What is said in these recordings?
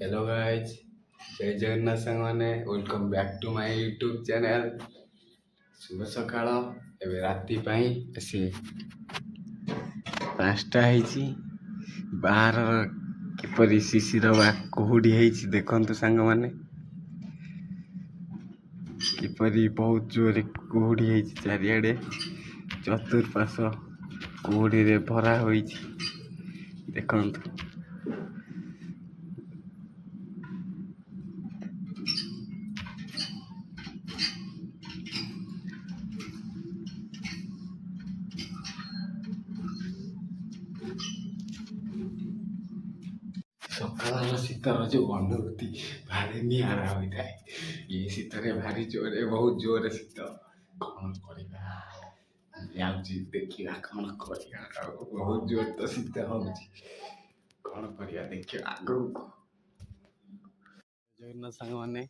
Hello guys, जय जगन्नाथ सांग मैंने welcome back to my YouTube channel. शुभ सकाळ। एबे राति पाई आसी 5टा ହେଇଛି। बाहर किपरि शिशिर वा कुहुडी ହେଇଛି देखंतु सांगमाने। किपरि बहुत जोरे कुहुडी ହେଇଛି चारिआडे। चतुर्पाश कुहुडी रे भरा होईଛି देखंतु। सकाल शीतर जो अनुभूति भारी निरा होता है। ये शीतर भारी जोरे बहुत जोरे शीत कौन करवा देखा कौन कर बहुत जोर तो शीत हो कौन कर देखा आग जगन्नाथ सांग मैंने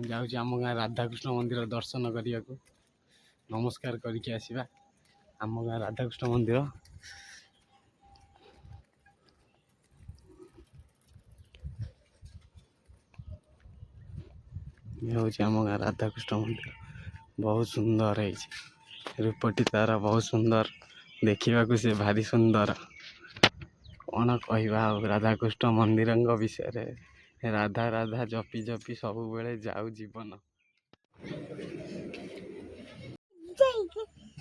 जाऊँ आम गाँ राधाकृष्ण मंदिर दर्शन करने को नमस्कार करके आसवा। आम गाँ राधाकृष्ण मंदिर हूँ आम गाँ राधाकृष्ण मंदिर बहुत सुंदर है। रूपटी तार बहुत सुंदर देखा से भारी सुंदर कौन कहवा राधाकृष्ण मंदिर विषय राधा राधा जपी जपी सब बेले जाऊ जीवन।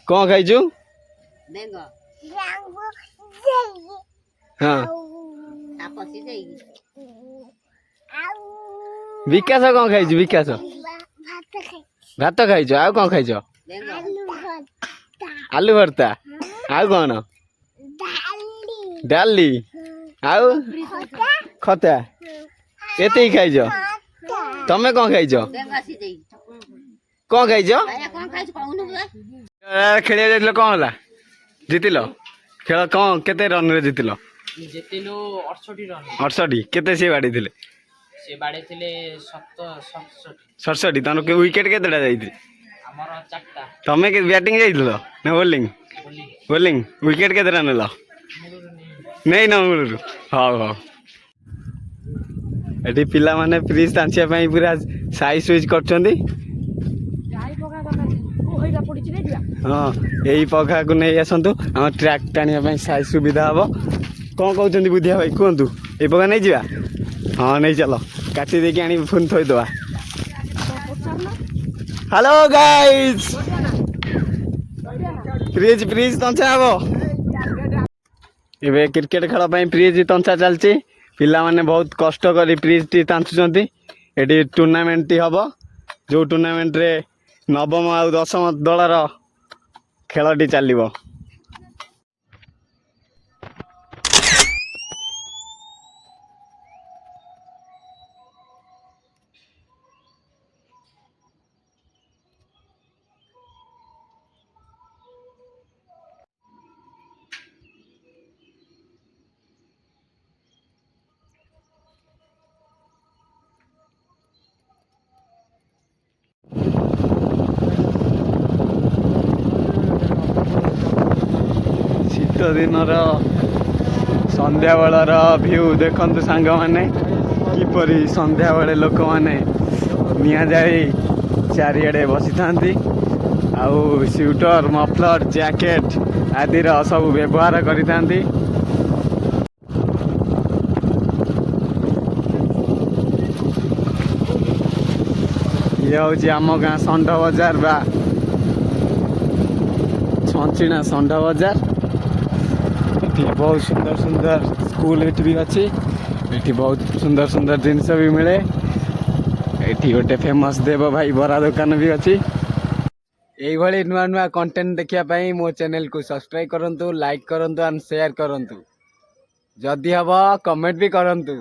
कौन खाइचु? हाँ विकास कौन खाइचु? विकास भात खाइचु आउ कौन खाइचु? आलू भर्ता आउ कौन? डाली आउ खता एते ही खाइच। तमे कौन खाइच? कौन खाइच? खेलिया जाइतिल कौन होला? जितिल खेल कौन केते रन रे जितिल? जितिलु 68 रन। 68 केते से बाडी थिले? से बाडी थिले 67। 67 तनो के विकेट केतेडा जाइति? हमर 4टा। तमे के बैटिंग जाइतिल ना बॉलिंग? बॉलिंग विकेट केतेडा नेला? नहीं ना मुलुरु। हां हां एटी पिला माने फ्रीज तांचिया पई पूरा साई स्विच करचंदी। हाँ यही पखा को नहीं आसतु आम ट्रैक टाणिया साइज सुविधा हम कौन कहते बुधिया भाई कहतु ये पका नहीं जा। हाँ नहीं चलो काटी देकी आनी फोन थोईदवा। हेलो गाइस फ्रिज फ्रिज तंचा हम ए क्रिकेट खेल फ्रिज तंचा चलती। पिला माने बहुत कष्ट करी फ्रिज टी तांचुचंती। एटी टूर्नामेंट टी हम जो टूर्नामेंट रे नवम आ 10म दलर खेलटी चलो। शीत दिन संध्या बेलर व्यू देखंतु सांग माने किपरि संध्या बेले लोक माने निया जाई चारिआडे बसी थांती आउ स्वेटर मफलर जैकेट आदि सब व्यवहार करि थांती। ये हूँ आम गाँ षंढ बजार बा छंचिणा षंढ बजार। बहुत सुंदर सुंदर स्कूल भी अच्छी। ये बहुत सुंदर सुंदर जिनस भी मिले। ये गोटे फेमस देव भाई बरा दुकान भी अच्छी। यही नुआ नुआ कंटेंट देखापी मो चैनल को सब्सक्राइब करंतु, लाइक करंतु एंड शेयर करंतु। जदि हबो कमेंट भी करंतु।